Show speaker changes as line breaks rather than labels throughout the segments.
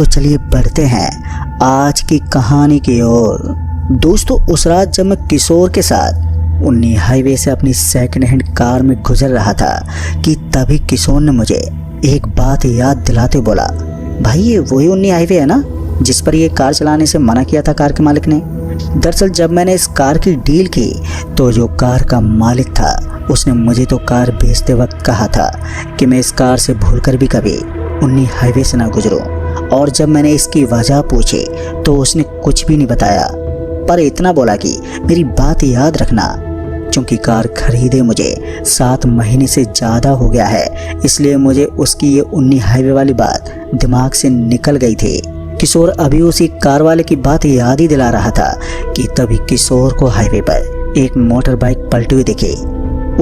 तो चलिए बढ़ते हैं आज की कहानी की ओर। दोस्तों, उस रात जब मैं किशोर के साथ उन्नी हाईवे से अपनी सेकंड हैंड कार में गुजर रहा था कि तभी किशोर ने मुझे एक बात याद दिलाते बोला, भाई ये वही उन्नी हाईवे है ना जिस पर ये कार चलाने से मना किया था कार के मालिक ने। दरअसल जब मैंने इस कार की डील की तो जो कार का मालिक था उसने मुझे तो कार बेचते वक्त कहा था कि मैं इस कार से भूलकर भी कभी उन्नी हाईवे से ना गुजरूं। और जब मैंने इसकी वजह पूछी तो उसने कुछ भी नहीं बताया, पर इतना बोला कि मेरी बात याद रखना। चूंकि कार खरीदे मुझे 7 महीने से ज़्यादा हो गया है, इसलिए मुझे उसकी ये उन्नी हाईवे वाली बात दिमाग से निकल गई थी। किशोर अभी उसी कार वाले की बात याद ही दिला रहा था कि तभी किशोर को हाईवे पर एक मोटर बाइक पलटी हुई दिखी।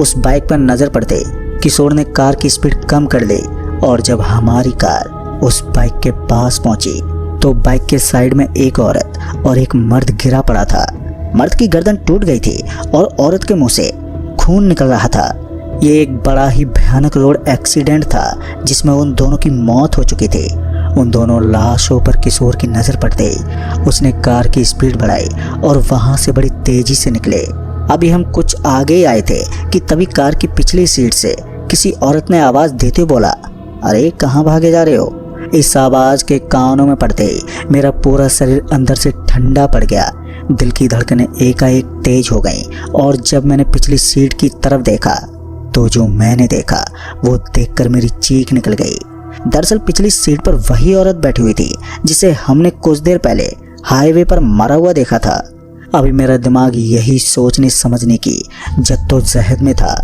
उस बाइक पर नज़र पड़ते किशोर ने कार की स्पीड कम कर ली और जब हमारी कार उस बाइक के पास पहुंची तो बाइक के साइड में एक औरत और एक मर्द गिरा पड़ा था। मर्द की गर्दन टूट गई थी और औरत के मुंह से खून निकल रहा था। ये एक बड़ा ही भयानक रोड एक्सीडेंट था जिसमें उन दोनों की मौत हो चुकी थी। उन दोनों लाशों पर किशोर की नज़र पड़ते ही उसने कार की स्पीड बढ़ाई और वहां से बड़ी तेजी से निकले। अभी हम कुछ आगे आए थे कि तभी कार की पिछली सीट से किसी औरत ने आवाज़ देते बोला, अरे कहाँ भागे जा रहे हो। इस आवाज़ के कानों में पड़ते ही मेरा पूरा शरीर अंदर से ठंडा पड़ गया। दिल की धड़कनें एकाएक तेज हो गईं और जब मैंने पिछली सीट की तरफ देखा तो जो मैंने देखा वो देखकर मेरी चीख निकल गई। दरअसल पिछली सीट पर वही औरत बैठी हुई थी जिसे हमने कुछ देर पहले हाईवे पर मरा हुआ देखा था। अभी मेरा दिमाग यही सोचने समझने की जद्दोजहद में था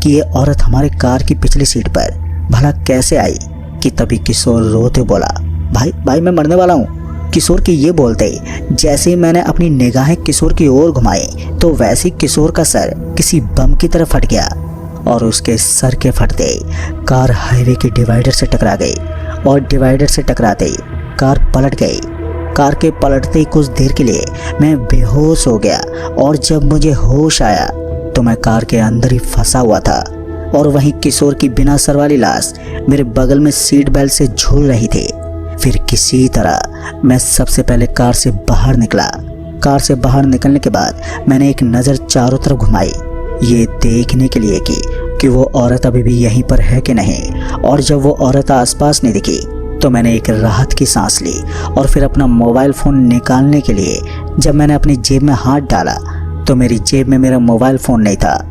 कि ये औरत हमारे कार की पिछली सीट पर भला कैसे आई कि तभी किशोर रोते बोला, भाई मैं मरने वाला हूँ। किशोर के ये बोलते ही जैसे ही मैंने अपनी निगाहें किशोर की ओर घुमाई तो वैसे ही किशोर का सर किसी बम की तरफ फट गया और उसके सर के फटते ही कार हाईवे के डिवाइडर से टकरा गई और डिवाइडर से टकराते ही कार पलट गई। कार के पलटते ही कुछ देर के लिए मैं बेहोश हो गया और जब मुझे होश आया तो मैं कार के अंदर ही फंसा हुआ था और वहीं किशोर की बिना सर वाली लाश मेरे बगल में सीट बेल्ट से झूल रही थी। फिर किसी तरह मैं सबसे पहले कार से बाहर निकला। कार से बाहर निकलने के बाद मैंने एक नज़र चारों तरफ घुमाई ये देखने के लिए कि वो औरत अभी भी यहीं पर है कि नहीं। और जब वो औरत आसपास नहीं दिखी तो मैंने एक राहत की सांस ली और फिर अपना मोबाइल फ़ोन निकालने के लिए जब मैंने अपनी जेब में हाथ डाला तो मेरी जेब में मेरा मोबाइल फ़ोन नहीं था।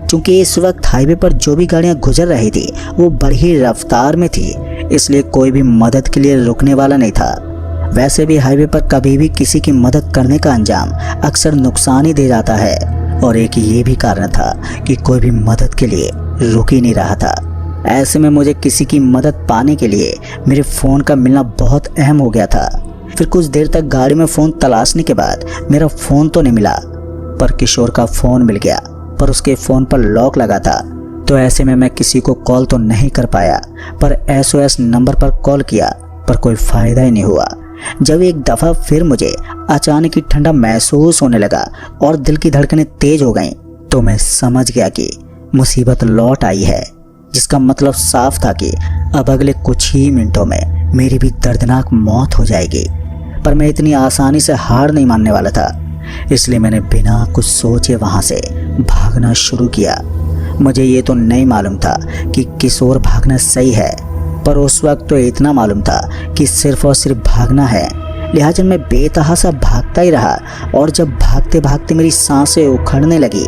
क्योंकि इस वक्त हाईवे पर जो भी गाड़ियां गुजर रही थी वो बड़ी रफ्तार में थी, इसलिए कोई भी मदद के लिए रुकने वाला नहीं था। वैसे भी हाईवे पर कभी भी किसी की मदद करने का अंजाम अक्सर नुकसान ही दे जाता है और एक ये भी कारण था कि कोई भी मदद के लिए रुक ही नहीं रहा था। ऐसे में मुझे किसी की मदद पाने के लिए मेरे फ़ोन का मिलना बहुत अहम हो गया था। फिर कुछ देर तक गाड़ी में फ़ोन तलाशने के बाद मेरा फ़ोन तो नहीं मिला पर किशोर का फ़ोन मिल गया, पर उसके फ़ोन पर लॉक लगा था। तो ऐसे में मैं किसी को कॉल तो नहीं कर पाया पर SOS नंबर पर कॉल किया पर कोई फ़ायदा ही नहीं हुआ। जब एक दफ़ा फिर मुझे अचानक ही ठंडा महसूस होने लगा और दिल की धड़कनें तेज हो गईं तो मैं समझ गया कि मुसीबत लौट आई है, जिसका मतलब साफ था कि अब अगले कुछ ही मिनटों में मेरी भी दर्दनाक मौत हो जाएगी। पर मैं इतनी आसानी से हार नहीं मानने वाला था, इसलिए मैंने बिना कुछ सोचे वहाँ से भागना शुरू किया। मुझे ये तो नहीं मालूम था कि किशोर भागना सही है, पर उस वक्त तो इतना मालूम था कि सिर्फ और सिर्फ भागना है। लिहाजा मैं बेतहासा भागता ही रहा और जब भागते भागते मेरी सांसें उखड़ने लगी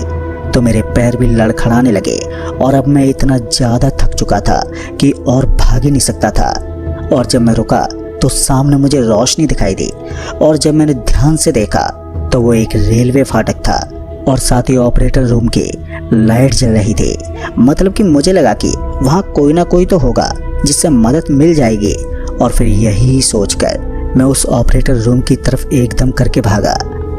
तो मेरे पैर भी लड़खड़ाने लगे और अब मैं इतना ज़्यादा थक चुका था कि और भाग ही नहीं सकता था। और जब मैं रुका तो सामने मुझे रोशनी दिखाई दी और जब मैंने ध्यान से देखा तो वो एक रेलवे फाटक था और साथ ही ऑपरेटर रूम की लाइट जल रही थी। मतलब कि मुझे लगा कि वहाँ कोई ना कोई तो होगा जिससे मदद मिल जाएगी। और फिर यही सोचकर मैं उस ऑपरेटर रूम की तरफ एकदम करके भागा।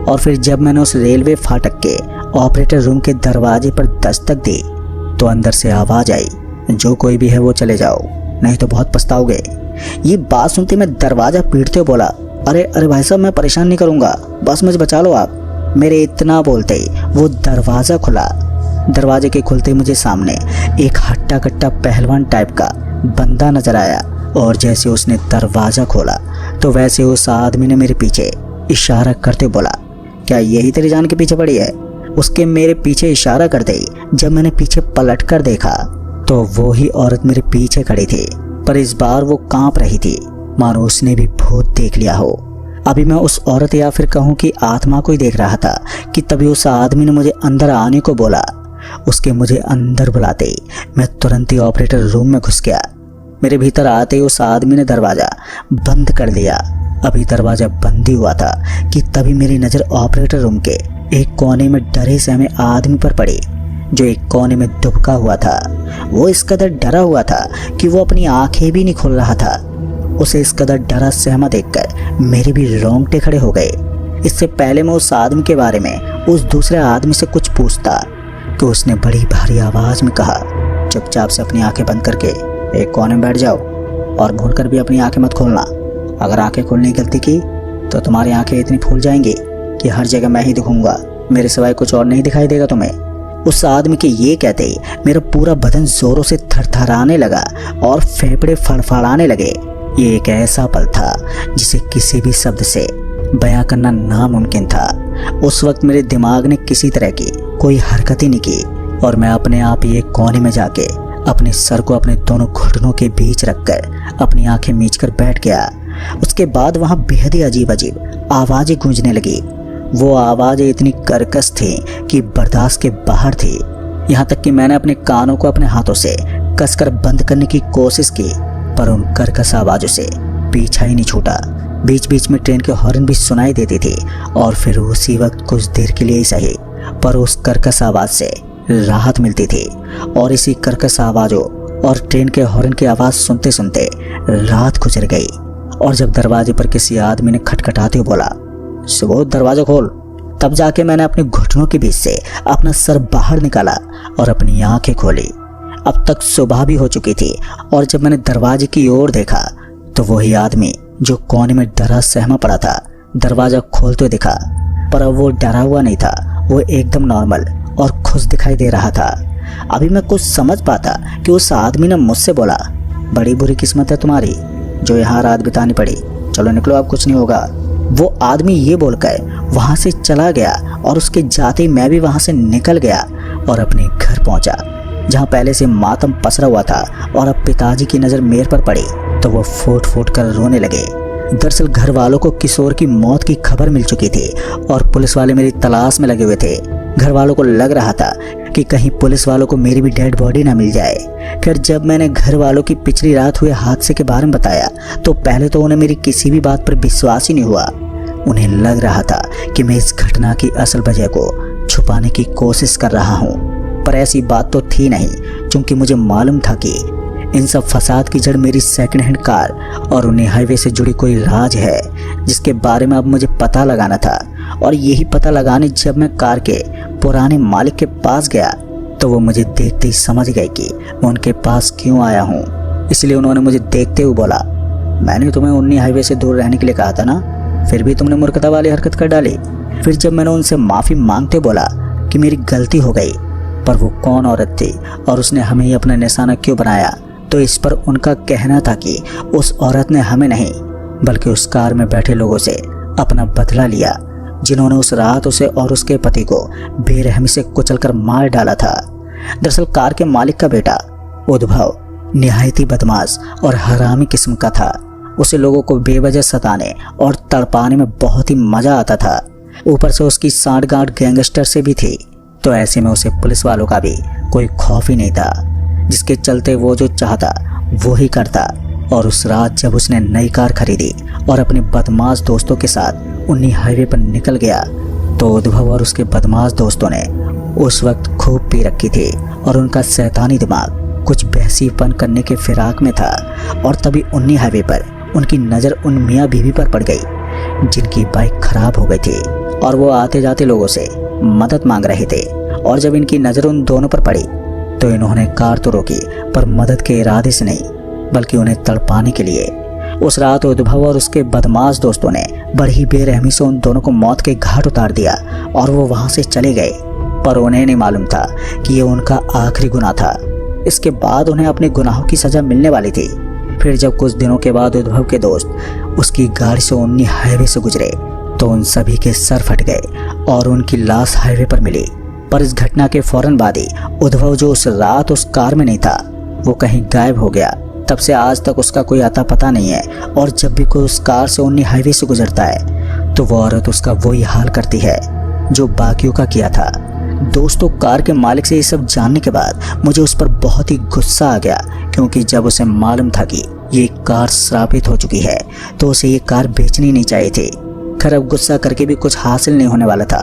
और फिर जब मैंने उस रेलवे फाटक के ऑपरेटर रूम के दरवाजे पर दस्तक दी तो अंदर से आवाज़ आई, जो कोई भी है वो चले जाओ, नहीं तो बहुत पछताओगे। ये बात सुनते मैं दरवाज़ा पीटते बोला, अरे भाई साहब, मैं परेशान नहीं करूँगा, बस मुझे बचा लो आप। मेरे इतना बोलते ही वो दरवाज़ा खुला। दरवाजे के खुलते मुझे सामने एक हट्टा कट्टा पहलवान टाइप का बंदा नजर आया और जैसे उसने दरवाज़ा खोला तो वैसे उस आदमी ने मेरे पीछे इशारा करते बोला, क्या यही तेरी जान के पीछे पड़ी है? उसके मेरे पीछे इशारा करते ही जब मैंने पीछे पलट कर देखा तो वो ही औरत मेरे पीछे खड़ी थी, पर इस बार वो कांप रही थी मानो उसने भी भूत देख लिया हो। अभी मैं उस औरत या फिर कहूँ कि आत्मा को ही देख रहा था कि तभी उस आदमी ने मुझे अंदर आने को बोला। उसके मुझे अंदर बुलाते ही मैं तुरंत ही ऑपरेटर रूम में घुस गया। मेरे भीतर आते ही उस आदमी ने दरवाज़ा बंद कर दिया। अभी दरवाज़ा बंद ही हुआ था कि तभी मेरी नज़र ऑपरेटर रूम के एक कोने में डरे सहमे आदमी पर पड़ी, जो एक कोने में दुबका हुआ था। वो इस कदर डरा हुआ था कि वो अपनी आंखें भी नहीं खोल रहा था। उसे इस कदर डरा सहमा देखकर मेरे भी रोंगटे खड़े हो गए। इससे पहले मैं उस आदमी के बारे में उस दूसरे आदमी से कुछ पूछता कि उसने बड़ी भारी आवाज़ में कहा, चुपचाप से अपनी आंखें बंद करके एक कोने में बैठ जाओ और भूलकर भी अपनी आंखें मत खोलना। अगर आंखें खोलने की गलती की तो तुम्हारी आंखें इतनी फूल जाएंगी कि हर जगह मैं ही दिखूंगा, मेरे सिवाय कुछ और नहीं दिखाई देगा तुम्हें। उस आदमी के ये कहते ही मेरा पूरा बदन जोरों से थरथराने लगा और फेफड़े फड़फड़ाने लगे। ये एक ऐसा पल था जिसे किसी भी शब्द से बयां करना नामुमकिन था। उस वक्त मेरे दिमाग ने किसी तरह की कोई हरकत ही नहीं की और मैं अपने आप ही एक कोने में जाके अपने सर को अपने दोनों घुटनों के बीच रखकर अपनी आंखें मीचकर बैठ गया। उसके बाद वहां बेहद ही अजीब अजीब आवाज़ें गूंजने लगी। वो आवाज़ें इतनी कर्कश थी कि बर्दाश्त के बाहर थी। यहाँ तक कि मैंने अपने कानों को अपने हाथों से कसकर बंद करने की कोशिश की, पर उन कर्कश आवाज़ों से पीछा ही नहीं छूटा। बीच बीच में ट्रेन के हॉर्न भी सुनाई देती थी और फिर उसी वक्त कुछ देर के लिए ही सही, पर उस कर्कश आवाज़ से राहत मिलती थी। और इसी कर्कश आवाज़ों और ट्रेन के हॉर्न की आवाज़ सुनते सुनते रात गुजर गई। और जब दरवाजे पर किसी आदमी ने खटखटाते हुए बोला, सुबोध दरवाजा खोल, तब जाके मैंने अपने घुटनों के बीच से अपना सर बाहर निकाला और अपनी आंखें खोली। अब तक सुबह भी हो चुकी थी और जब मैंने दरवाजे की ओर देखा तो वही आदमी जो कोने में डरा सहमा पड़ा था दरवाजा खोलते हुए दिखा, पर अब वो डरा हुआ नहीं था, वो एकदम नॉर्मल और खुश दिखाई दे रहा था। अभी मैं कुछ समझ पाता कि उस आदमी ने मुझसे बोला, बड़ी बुरी किस्मत है तुम्हारी जो यहाँ रात बितानी पड़ी, चलो निकलो अब कुछ नहीं होगा। वो आदमी ये बोलकर वहाँ से चला गया और उसके जाते ही मैं भी वहाँ से निकल गया और अपने घर पहुँचा, जहाँ पहले से मातम पसरा हुआ था। और अब पिताजी की नज़र मेरे पर पड़ी तो वो फूट फूट कर रोने लगे। दरअसल घर वालों को किशोर की मौत की खबर मिल चुकी थी और पुलिस वाले मेरी तलाश में लगे हुए थे। घर वालों को लग रहा था कि कहीं पुलिस वालों को मेरी भी डेड बॉडी ना मिल जाए। फिर जब मैंने घर वालों की पिछली रात हुए हादसे के बारे में बताया तो पहले तो उन्हें मेरी किसी भी बात पर विश्वास ही नहीं हुआ। उन्हें लग रहा था कि मैं इस घटना की असल वजह को छुपाने की कोशिश कर रहा हूँ, पर ऐसी बात तो थी नहीं, क्योंकि मुझे मालूम था कि इन सब फसाद की जड़ मेरी सेकंड हैंड कार और उन्हें हाईवे से जुड़ी कोई राज है जिसके बारे में अब मुझे पता लगाना था। और यही पता लगाने जब मैं कार के पुराने मालिक के पास गया तो वो मुझे देखते ही समझ गए कि मैं उनके पास क्यों आया हूँ। इसलिए उन्होंने मुझे देखते हुए बोला, मैंने तुम्हें उन्नी हाईवे से दूर रहने के लिए कहा था ना, फिर भी तुमने मूर्खता वाली हरकत कर डाली। फिर जब मैंने उनसे माफ़ी मांगते बोला कि मेरी गलती हो गई, पर वो कौन औरत थी और उसने हमें ही अपना निशाना क्यों बनाया, तो इस पर उनका कहना था कि उस औरत ने हमें नहीं बल्कि उस कार में बैठे लोगों से अपना बदला लिया, जिन्होंने उस रात उसे और उसके पति को बेरहमी से कुचलकर मार डाला था। दरअसल कार के मालिक का बेटा उद्भव निहायती बदमाश और हरामी किस्म का था। उसे लोगों को बेवजह सताने और तड़पाने में बहुत ही मजा आता था। ऊपर से उसकी सांठ-गांठ गैंगस्टर से भी थी, तो ऐसे में उसे पुलिस वालों का भी कोई खौफ ही नहीं था, जिसके चलते वो जो चाहता वो ही करता। और उस रात जब उसने नई कार खरीदी और अपने बदमाश दोस्तों के साथ उन्नी हाईवे पर निकल गया तो उद्भव और उसके बदमाश दोस्तों ने उस वक्त खूब पी रखी थी और उनका शैतानी दिमाग कुछ बहसीपन करने के फिराक में था। और तभी उन्नी हाईवे पर उनकी नज़र उन मियाँ बीवी पर पड़ गई जिनकी बाइक खराब हो गई थी और वो आते जाते लोगों से मदद मांग रहे थे। और जब इनकी नज़र उन दोनों पर पड़ी तो इन्होंने कार तो रोकी, पर मदद के इरादे से नहीं बल्कि उन्हें तड़पाने के लिए। उस रात उद्भव और उसके बदमाश दोस्तों ने बड़ी बेरहमी से उन दोनों को मौत के घाट उतार दिया और वो वहाँ से चले गए, पर उन्हें नहीं मालूम था कि ये उनका आखिरी गुनाह था। इसके बाद उन्हें अपने गुनाहों की सज़ा मिलने वाली थी। फिर जब कुछ दिनों के बाद उद्धव के दोस्त उसकी गाड़ी से उन्नी हाईवे से गुजरे तो उन सभी के सर फट गए और उनकी लाश हाईवे पर मिली। पर इस घटना के फौरन बाद ही उद्धव, जो उस रात उस कार में नहीं था, वो कहीं गायब हो गया। तब से आज तक उसका कोई आता पता नहीं है। और जब भी कोई उस कार से उन्नी हाईवे से गुजरता है तो वो औरत उसका वही हाल करती है जो बाकियों का किया था। दोस्तों, कार के मालिक से ये सब जानने के बाद मुझे उस पर बहुत ही गुस्सा आ गया, क्योंकि जब उसे मालूम था कि ये कार श्रापित हो चुकी है तो उसे ये कार बेचनी नहीं चाहिए थी। खैर, अब गुस्सा करके भी कुछ हासिल नहीं होने वाला था।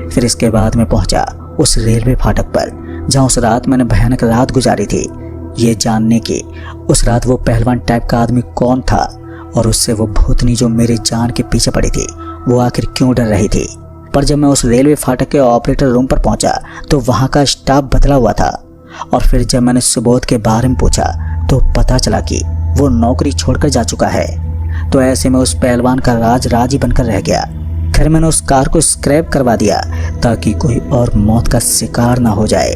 फिर इसके बाद मैं पहुंचा उस रेलवे फाटक पर जहां उस रात मैंने भयानक रात गुजारी थी, ये जानने की उस रात वो पहलवान टाइप का आदमी कौन था और उससे वो भूतनी जो मेरी जान के पीछे पड़ी थी वो आखिर क्यों डर रही थी। पर जब मैं उस रेलवे फाटक के ऑपरेटर रूम पर पहुंचा तो वहां का स्टाफ बदला हुआ था। और फिर जब मैंने सुबोध के बारे में पूछा तो पता चला कि वो नौकरी छोड़कर जा चुका है। तो ऐसे में उस पहलवान का राज ही बनकर रह गया। खैर, मैंने उस कार को स्क्रैप करवा दिया ताकि कोई और मौत का शिकार ना हो जाए।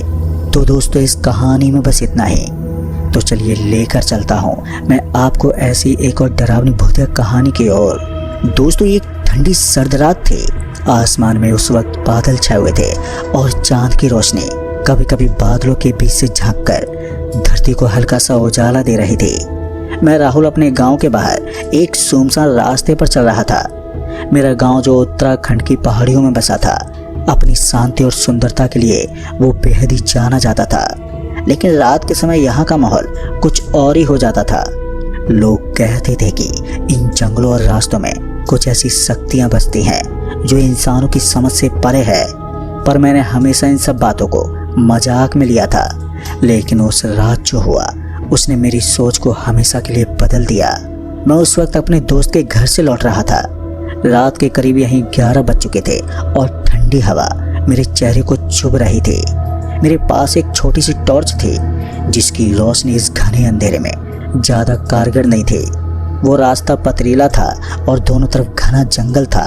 तो दोस्तों, इस कहानी में बस इतना ही। तो चलिए लेकर चलता हूँ मैं आपको ऐसी एक और डरावनी भूतिया कहानी की ओर। दोस्तों, ये एक ठंडी सर्द रात थी। आसमान में उस वक्त बादल छाए हुए थे और चांद की रोशनी कभी कभी बादलों के बीच से झांककर धरती को हल्का सा उजाला दे रही थी। मैं राहुल अपने गांव के बाहर एक सुनसान रास्ते पर चल रहा था। मेरा गांव जो उत्तराखंड की पहाड़ियों में बसा था, अपनी शांति और सुंदरता के लिए वो बेहद ही जाना जाता था। लेकिन रात के समय यहाँ का माहौल कुछ और ही हो जाता था। लोग कहते थे कि इन जंगलों और रास्तों में कुछ ऐसी शक्तियाँ बसती हैं जो इंसानों की समझ से परे है। पर मैंने हमेशा इन सब बातों को मजाक में लिया था। लेकिन उस रात जो हुआ उसने मेरी सोच को हमेशा के लिए बदल दिया। मैं उस वक्त अपने दोस्त के घर से लौट रहा था। रात के करीब यहीं 11 बज चुके थे और ठंडी हवा मेरे चेहरे को चुभ रही थी। मेरे पास एक छोटी सी टॉर्च थी जिसकी रोशनी इस घने अंधेरे में ज़्यादा कारगर नहीं थी। वो रास्ता पथरीला था और दोनों तरफ घना जंगल था।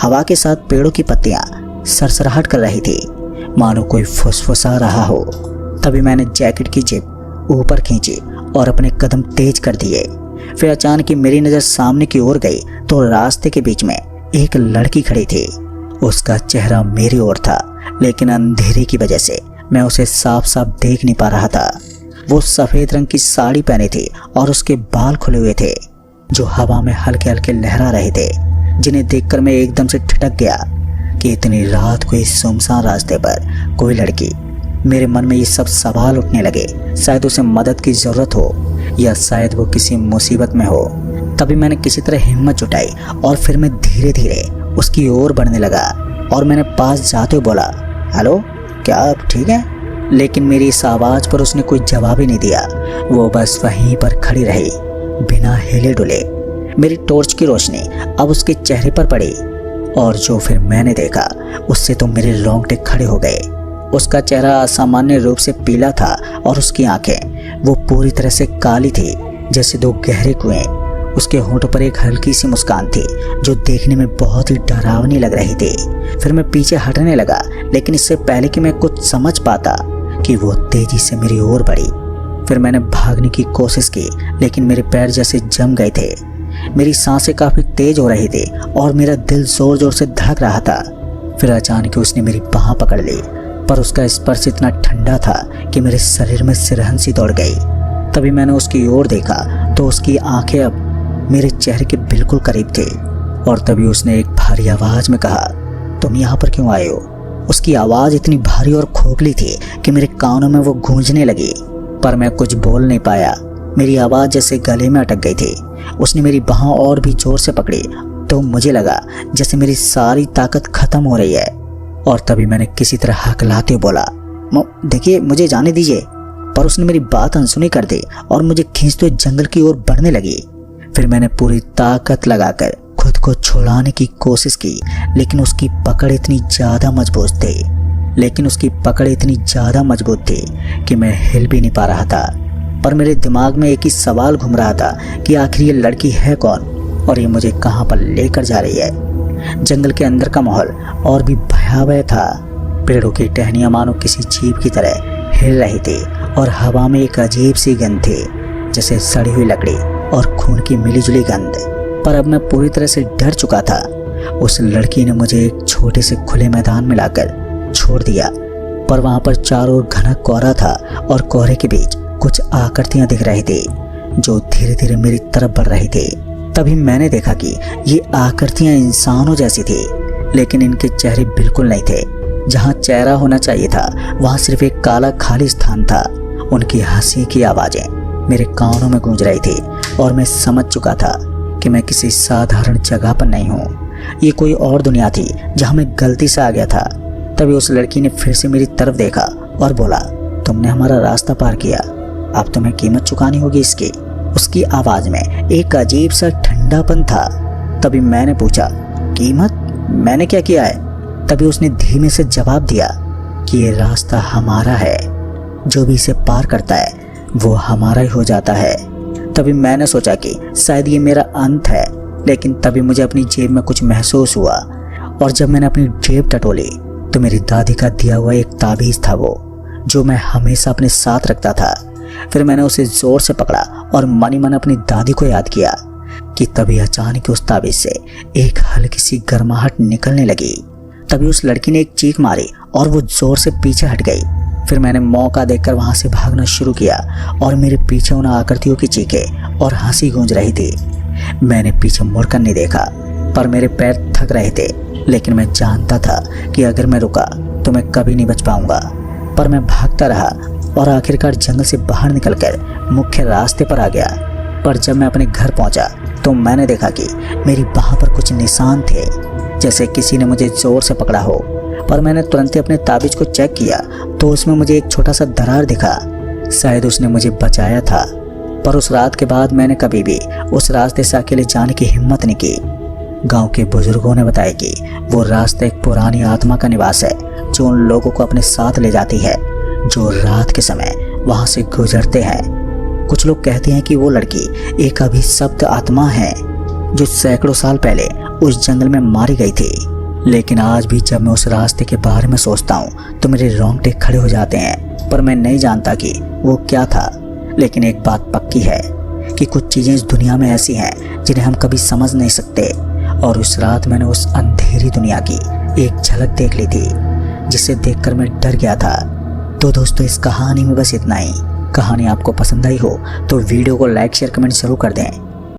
हवा के साथ पेड़ों की पत्तियां सरसराहट कर रही थी, मानो कोई फुसफुसा रहा हो। तभी मैंने जैकेट की जेब ऊपर खींची और अपने कदम तेज कर दिए। फिर अचानक ही मेरी नज़र सामने की ओर गई तो रास्ते के बीच में एक लड़की खड़ी थी। उसका चेहरा मेरी ओर था, लेकिन अंधेरे की वजह से मैं उसे साफ साफ देख नहीं पा रहा था। वो सफ़ेद रंग की साड़ी पहनी थी और उसके बाल खुले हुए थे जो हवा में हल्के हल्के लहरा रहे थे, जिन्हें देखकर मैं एकदम से ठिठक गया कि इतनी रात को इस सुनसान रास्ते पर कोई लड़की। मेरे मन में ये सब सवाल उठने लगे। शायद उसे मदद की ज़रूरत हो या शायद वो किसी मुसीबत में हो। तभी मैंने किसी तरह हिम्मत जुटाई और फिर मैं धीरे धीरे उसकी ओर बढ़ने लगा और मैंने पास जाते हुए बोला, हेलो, क्या आप ठीक हैं? लेकिन मेरी इस आवाज़ पर उसने कोई जवाब ही नहीं दिया। वो बस वहीं पर खड़ी रही बिना हिले डुले। मेरी टॉर्च की रोशनी अब उसके चेहरे पर पड़ी और जो फिर मैंने देखा उससे तो मेरे रोंगटे खड़े हो गए। उसका चेहरा असामान्य रूप से पीला था और उसकी आंखें वो पूरी तरह से काली थी जैसे दो गहरे कुएं। उसके होंठों पर एक हल्की सी मुस्कान थी जो देखने में बहुत ही डरावनी लग रही थी। फिर मैं पीछे हटने लगा, लेकिन इससे पहले कि मैं कुछ समझ पाता कि वो तेजी से मेरी ओर बढ़ी। फिर मैंने भागने की कोशिश की, लेकिन मेरे पैर जैसे जम गए थे। मेरी सांसें काफ़ी तेज हो रही थी और मेरा दिल जोर जोर से धड़क रहा था। फिर अचानक उसने मेरी बाह पकड़ ली, पर उसका स्पर्श इतना ठंडा था कि मेरे शरीर में सिरहन सी दौड़ गई। तभी मैंने उसकी ओर देखा तो उसकी आंखें अब मेरे चेहरे के बिल्कुल करीब थी। और तभी उसने एक भारी आवाज़ में कहा, तुम यहाँ पर क्यों आए हो? उसकी आवाज़ इतनी भारी और खोखली थी कि मेरे कानों में वो गूंजने लगी, पर मैं कुछ बोल नहीं पाया। मेरी आवाज़ जैसे गले में अटक गई थी। उसने मेरी बाह और भी जोर से पकड़ी तो मुझे लगा जैसे मेरी सारी ताकत खत्म हो रही है। और तभी मैंने किसी तरह हकलाते बोला, देखिए, मुझे जाने दीजिए। पर उसने मेरी बात अनसुनी कर दी और मुझे खींचते हुए जंगल की ओर बढ़ने लगी। फिर मैंने पूरी ताकत लगाकर खुद को छुड़ाने की कोशिश की, लेकिन उसकी पकड़ इतनी ज़्यादा मजबूत थी कि मैं हिल भी नहीं पा रहा था। पर मेरे दिमाग में एक ही सवाल घूम रहा था कि आखिर ये लड़की है कौन और ये मुझे कहाँ पर लेकर जा रही है। जंगल के अंदर का माहौल और भी भयावह था। पेड़ों की टहनियाँ मानो किसी जीव की तरह हिल रही थी और हवा में एक अजीब सी गंध थी जैसे सड़ी हुई लकड़ी और खून की मिलीजुली गंध। पर अब मैं पूरी तरह से डर चुका था। उस लड़की ने मुझे एक छोटे से खुले मैदान में लाकर छोड़ दिया, पर वहां पर चारों ओर घना कोहरा था और कोहरे के बीच कुछ आकृतियां दिख रही थी जो धीरे धीरे मेरी तरफ बढ़ रही थी। तभी मैंने देखा कि ये आकृतियां इंसानों जैसी थी, लेकिन इनके चेहरे बिल्कुल नहीं थे। जहां चेहरा होना चाहिए था वहां सिर्फ एक काला खाली स्थान था। उनकी हंसी की आवाजें मेरे कानों में गूंज रही थी और मैं समझ चुका था कि मैं किसी साधारण जगह पर नहीं हूँ। ये कोई और दुनिया थी जहां मैं गलती से आ गया था। तभी उस लड़की ने फिर से मेरी तरफ देखा और बोला, तुमने हमारा रास्ता पार किया, अब तुम्हें कीमत चुकानी होगी इसकी। उसकी आवाज में एक अजीब सा ठंडापन था। तभी मैंने पूछा, कीमत? मैंने क्या किया है? तभी उसने धीमे से जवाब दिया कि ये रास्ता हमारा है, जो भी इसे पार करता है वो हमारा ही हो जाता है। तभी मैंने सोचा कि शायद ये मेरा अंत है, लेकिन तभी मुझे अपनी जेब में कुछ महसूस हुआ और जब मैंने अपनी जेब टटोली तो मेरी दादी का दिया हुआ एक ताबीज था वो, जो मैं हमेशा अपने साथ रखता था। फिर मैंने उसे जोर से पकड़ा और मन ही मन अपनी दादी को याद किया कि तभी अचानक उस ताबीज से एक हल्की सी गर्माहट निकलने लगी। तभी उस लड़की ने एक चीख मारी और वो जोर से पीछे हट गई। फिर मैंने मौका देखकर वहां से भागना शुरू किया और मेरे पीछे उन आकृतियों की चीखें और हंसी गूंज रही थी। मैंने पीछे मुड़कर नहीं देखा, पर मेरे पैर थक रहे थे, लेकिन मैं जानता था कि अगर मैं रुका तो मैं कभी नहीं बच पाऊंगा। पर मैं भागता रहा और आखिरकार जंगल से बाहर निकलकर मुख्य रास्ते पर आ गया। पर जब मैं अपने घर पहुंचा तो मैंने देखा कि मेरी बाह पर कुछ निशान थे, जैसे किसी ने मुझे जोर से पकड़ा हो। पर मैंने तुरंत ही अपने ताबीज को चेक किया तो उसमें मुझे एक छोटा सा दरार दिखा। शायद उसने मुझे बचाया था। पर उस रात के बाद मैंने कभी भी उस रास्ते से अकेले जाने की हिम्मत नहीं की। गांव के बुजुर्गों ने बताया कि वो रास्ता एक पुरानी आत्मा का निवास है, जो उन लोगों को अपने साथ ले जाती है जो रात के समय वहां से गुजरते हैं। कुछ लोग कहते हैं कि वो लड़की एक अभिशप्त आत्मा है जो सैकड़ों साल पहले उस जंगल में मारी गई थी। लेकिन आज भी जब मैं उस रास्ते के बारे में सोचता हूँ तो मेरे रोंगटे खड़े हो जाते हैं। पर मैं नहीं जानता कि वो क्या था, लेकिन एक बात पक्की है कि कुछ चीजें इस दुनिया में ऐसी हैं जिन्हें हम कभी समझ नहीं सकते। और उस रात मैंने उस अंधेरी दुनिया की एक झलक देख ली थी, जिसे देखकर मैं डर गया था। तो दोस्तों, इस कहानी में बस इतना ही। कहानी आपको पसंद आई हो तो वीडियो को लाइक शेयर कमेंट जरूर कर दें।